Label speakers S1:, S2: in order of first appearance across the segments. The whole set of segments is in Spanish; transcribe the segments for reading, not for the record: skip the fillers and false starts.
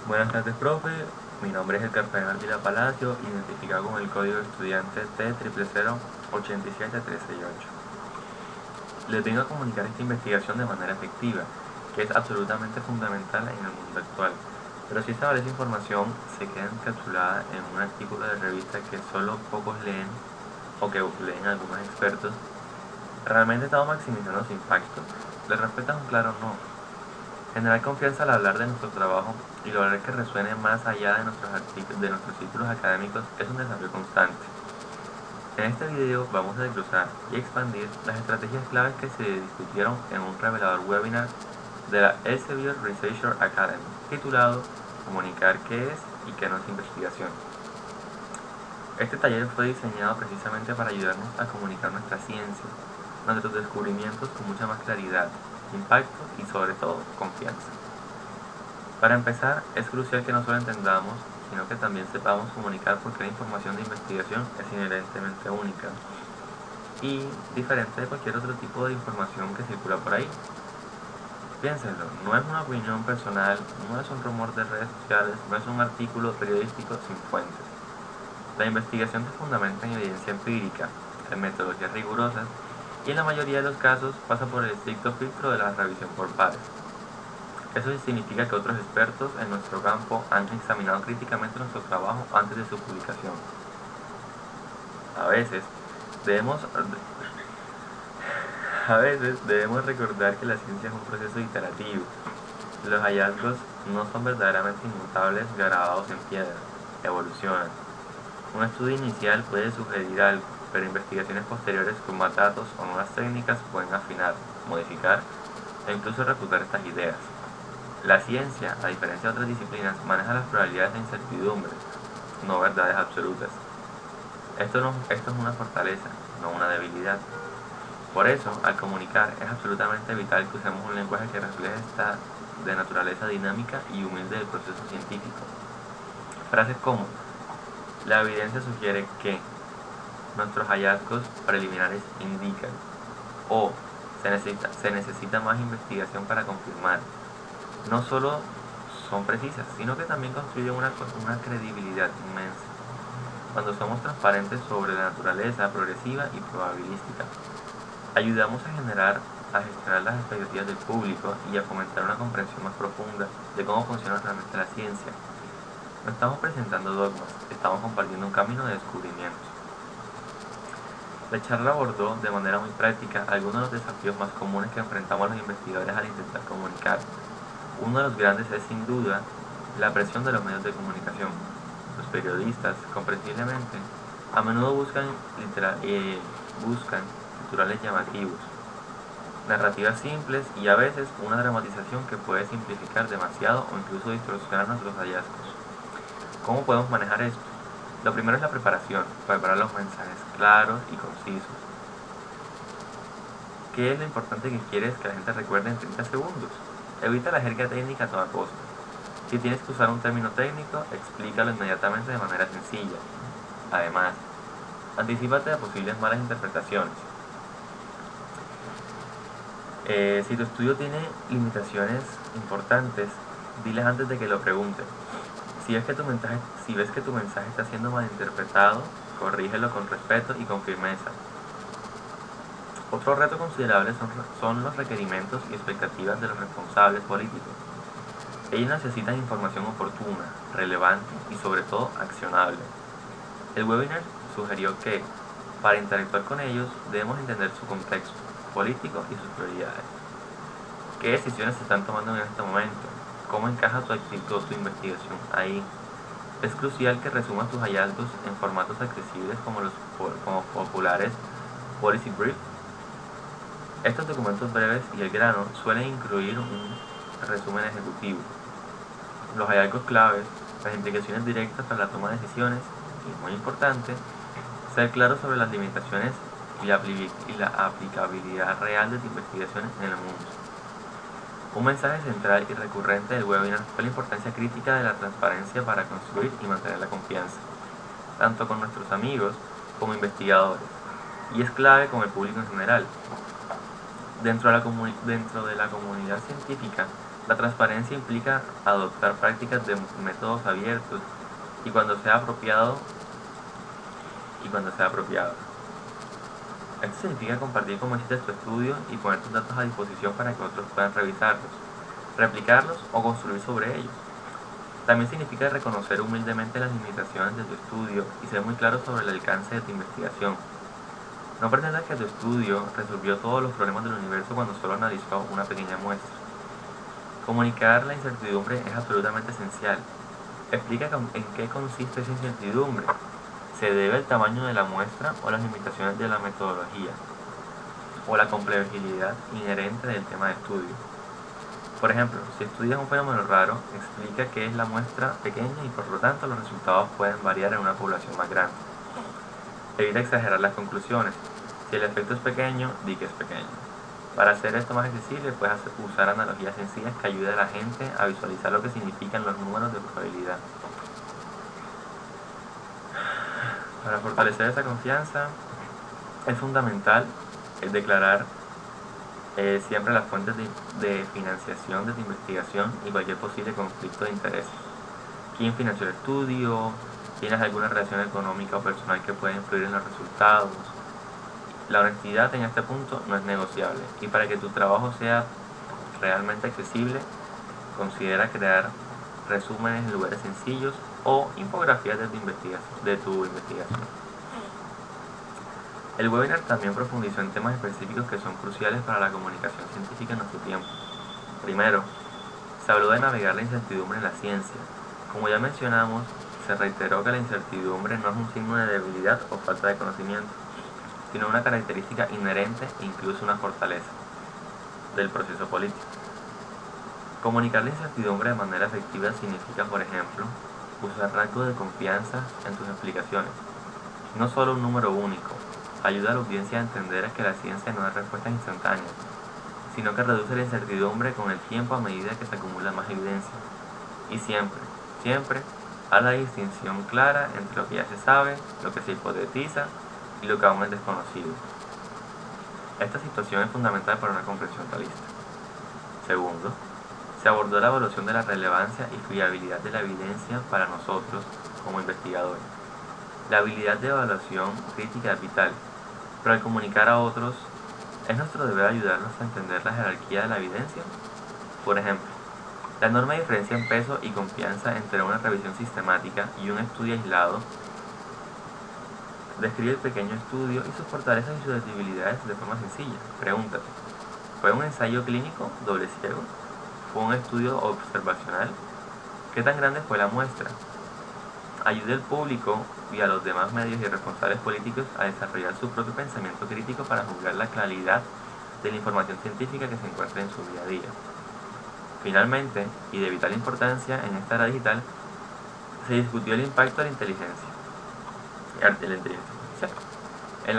S1: Buenas tardes, profe. Mi nombre es Edgar Ardila Palacio, identificado con el código de estudiante T00087368. Les vengo a comunicar esta investigación de manera efectiva, que es absolutamente fundamental en el mundo actual. Pero si esta valiosa información se queda encapsulada en un artículo de revista que solo pocos leen o que leen algunos expertos, ¿realmente estamos maximizando su impacto? ¿Le respetan un claro no? Generar confianza al hablar de nuestro trabajo y lograr que resuene más allá de nuestros círculos académicos es un desafío constante. En este video vamos a desglosar y expandir las estrategias claves que se discutieron en un revelador webinar de la Elsevier Researcher Academy, titulado Comunicar qué es y qué no es investigación. Este taller fue diseñado precisamente para ayudarnos a comunicar nuestra ciencia, nuestros descubrimientos con mucha más claridad, impacto y sobre todo confianza. Para empezar, es crucial que no solo entendamos, sino que también sepamos comunicar por qué la información de investigación es inherentemente única y diferente de cualquier otro tipo de información que circula por ahí. Piénsenlo, no es una opinión personal, no es un rumor de redes sociales, no es un artículo periodístico sin fuentes. La investigación se fundamenta en evidencia empírica, en metodologías rigurosas y en la mayoría de los casos pasa por el estricto filtro de la revisión por pares. Eso significa que otros expertos en nuestro campo han examinado críticamente nuestro trabajo antes de su publicación. A veces debemos recordar que la ciencia es un proceso iterativo. Los hallazgos no son verdaderamente inmutables grabados en piedra, evolucionan. Un estudio inicial puede sugerir algo, pero investigaciones posteriores con más datos o nuevas técnicas pueden afinar, modificar e incluso refutar estas ideas. La ciencia, a diferencia de otras disciplinas, maneja las probabilidades de incertidumbre, no verdades absolutas. Esto es una fortaleza, no una debilidad. Por eso, al comunicar, es absolutamente vital que usemos un lenguaje que refleje esta de naturaleza dinámica y humilde del proceso científico. Frases como: la evidencia sugiere que, nuestros hallazgos preliminares indican, o se necesita más investigación para confirmar, no solo son precisas, sino que también construyen una credibilidad inmensa. Cuando somos transparentes sobre la naturaleza progresiva y probabilística, ayudamos a gestionar las expectativas del público y a fomentar una comprensión más profunda de cómo funciona realmente la ciencia. No estamos presentando dogmas, estamos compartiendo un camino de descubrimientos. La charla abordó de manera muy práctica algunos de los desafíos más comunes que enfrentamos los investigadores al intentar comunicar. Uno de los grandes es sin duda la presión de los medios de comunicación. Los periodistas, comprensiblemente, a menudo buscan titulares llamativos, narrativas simples y a veces una dramatización que puede simplificar demasiado o incluso distorsionar nuestros hallazgos. ¿Cómo podemos manejar esto? Lo primero es la preparación, preparar los mensajes claros y concisos. ¿Qué es lo importante que quieres que la gente recuerde en 30 segundos? Evita la jerga técnica a toda costa. Si tienes que usar un término técnico, explícalo inmediatamente de manera sencilla. Además, anticípate de posibles malas interpretaciones. Si tu estudio tiene limitaciones importantes, diles antes de que lo pregunten. Si ves que tu mensaje está siendo malinterpretado, corrígelo con respeto y con firmeza. Otro reto considerable son los requerimientos y expectativas de los responsables políticos. Ellos necesitan información oportuna, relevante y sobre todo accionable. El webinar sugirió que, para interactuar con ellos, debemos entender su contexto político y sus prioridades. ¿Qué decisiones se están tomando en este momento? ¿Cómo encaja tu investigación ahí? Es crucial que resumas tus hallazgos en formatos accesibles como populares Policy Brief. Estos documentos breves y el grano suelen incluir un resumen ejecutivo, los hallazgos claves, las implicaciones directas para la toma de decisiones y, muy importante, ser claro sobre las limitaciones y la aplicabilidad real de tu investigación en el mundo. Un mensaje central y recurrente del webinar fue la importancia crítica de la transparencia para construir y mantener la confianza, tanto con nuestros amigos como investigadores, y es clave con el público en general. Dentro de la comunidad científica La transparencia implica adoptar prácticas de métodos abiertos y cuando sea apropiado. Esto significa compartir cómo hiciste tu estudio y poner tus datos a disposición para que otros puedan revisarlos, replicarlos o construir sobre ellos. También significa reconocer humildemente las limitaciones de tu estudio y ser muy claro sobre el alcance de tu investigación. No pretendas que tu estudio resolvió todos los problemas del universo cuando solo analizó una pequeña muestra. Comunicar la incertidumbre es absolutamente esencial. Explica en qué consiste esa incertidumbre. ¿Se debe al tamaño de la muestra o las limitaciones de la metodología? ¿O la complejidad inherente del tema de estudio? Por ejemplo, si estudias un fenómeno raro, explica que es la muestra pequeña y por lo tanto los resultados pueden variar en una población más grande. Evita exagerar las conclusiones. Si el efecto es pequeño, di que es pequeño. Para hacer esto más accesible, puedes usar analogías sencillas que ayuden a la gente a visualizar lo que significan los números de probabilidad. Para fortalecer esa confianza, es fundamental declarar siempre las fuentes de financiación de tu investigación y cualquier posible conflicto de intereses. ¿Quién financió el estudio? ¿Tienes alguna relación económica o personal que pueda influir en los resultados? La honestidad en este punto no es negociable y para que tu trabajo sea realmente accesible, considera crear resúmenes en lugares sencillos o infografías de tu investigación. El webinar también profundizó en temas específicos que son cruciales para la comunicación científica en nuestro tiempo. Primero, se habló de navegar la incertidumbre en la ciencia. Como ya mencionamos, se reiteró que la incertidumbre no es un signo de debilidad o falta de conocimiento, sino una característica inherente e incluso una fortaleza del proceso político. Comunicar la incertidumbre de manera efectiva significa, por ejemplo, usar rasgos de confianza en tus explicaciones, no solo un número único. Ayuda a la audiencia a entender que la ciencia no es respuestas instantáneas, sino que reduce la incertidumbre con el tiempo a medida que se acumula más evidencia. Y siempre, haz la distinción clara entre lo que ya se sabe, lo que se hipotetiza y lo que aún es desconocido. Esta situación es fundamental para una comprensión realista. Segundo, se abordó la evaluación de la relevancia y fiabilidad de la evidencia para nosotros como investigadores. La habilidad de evaluación crítica es vital, pero al comunicar a otros, ¿es nuestro deber ayudarlos a entender la jerarquía de la evidencia? Por ejemplo, la enorme diferencia en peso y confianza entre una revisión sistemática y un estudio aislado. Describe el pequeño estudio y sus fortalezas y sus debilidades de forma sencilla. Pregúntate, ¿fue un ensayo clínico doble ciego? ¿Fue un estudio observacional? ¿Qué tan grande fue la muestra? Ayude al público y a los demás medios y responsables políticos a desarrollar su propio pensamiento crítico para juzgar la calidad de la información científica que se encuentra en su día a día. Finalmente, y de vital importancia en esta era digital, se discutió el impacto de la inteligencia artificial en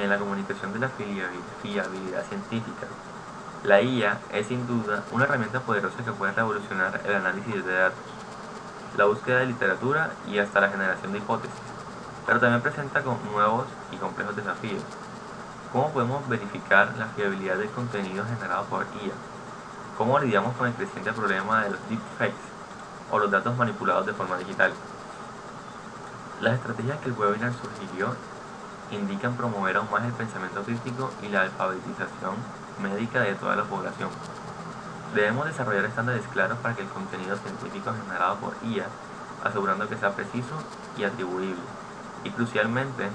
S1: la comunicación de la fiabilidad científica. La IA es sin duda una herramienta poderosa que puede revolucionar el análisis de datos, la búsqueda de literatura y hasta la generación de hipótesis, pero también presenta con nuevos y complejos desafíos. ¿Cómo podemos verificar la fiabilidad del contenido generado por IA? ¿Cómo lidiamos con el creciente problema de los deepfakes o los datos manipulados de forma digital? Las estrategias que el webinar sugirió indican promover aún más el pensamiento crítico y la alfabetización médica de toda la población. Debemos desarrollar estándares claros para que el contenido científico generado por IA, asegurando que sea preciso y atribuible. Y crucialmente,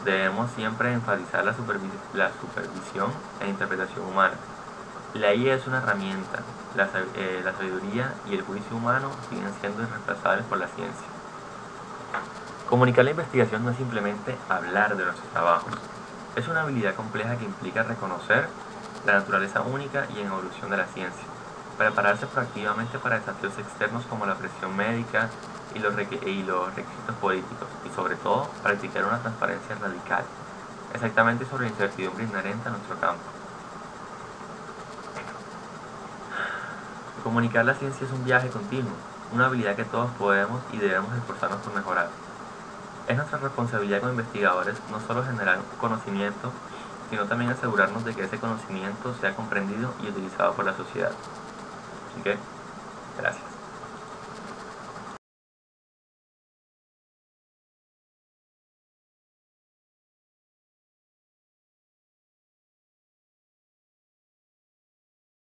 S1: debemos siempre enfatizar la supervisión e interpretación humana. La IA es una herramienta, la sabiduría y el juicio humano siguen siendo irreemplazables por la ciencia. Comunicar la investigación no es simplemente hablar de nuestros trabajos, es una habilidad compleja que implica reconocer la naturaleza única y en evolución de la ciencia, prepararse proactivamente para desafíos externos como la presión médica y los requisitos políticos, y sobre todo, practicar una transparencia radical, exactamente sobre la incertidumbre inherente a nuestro campo. Comunicar la ciencia es un viaje continuo, una habilidad que todos podemos y debemos esforzarnos por mejorar. Es nuestra responsabilidad como investigadores no solo generar sino también asegurarnos de que ese conocimiento sea comprendido y utilizado por la sociedad. Así que, gracias.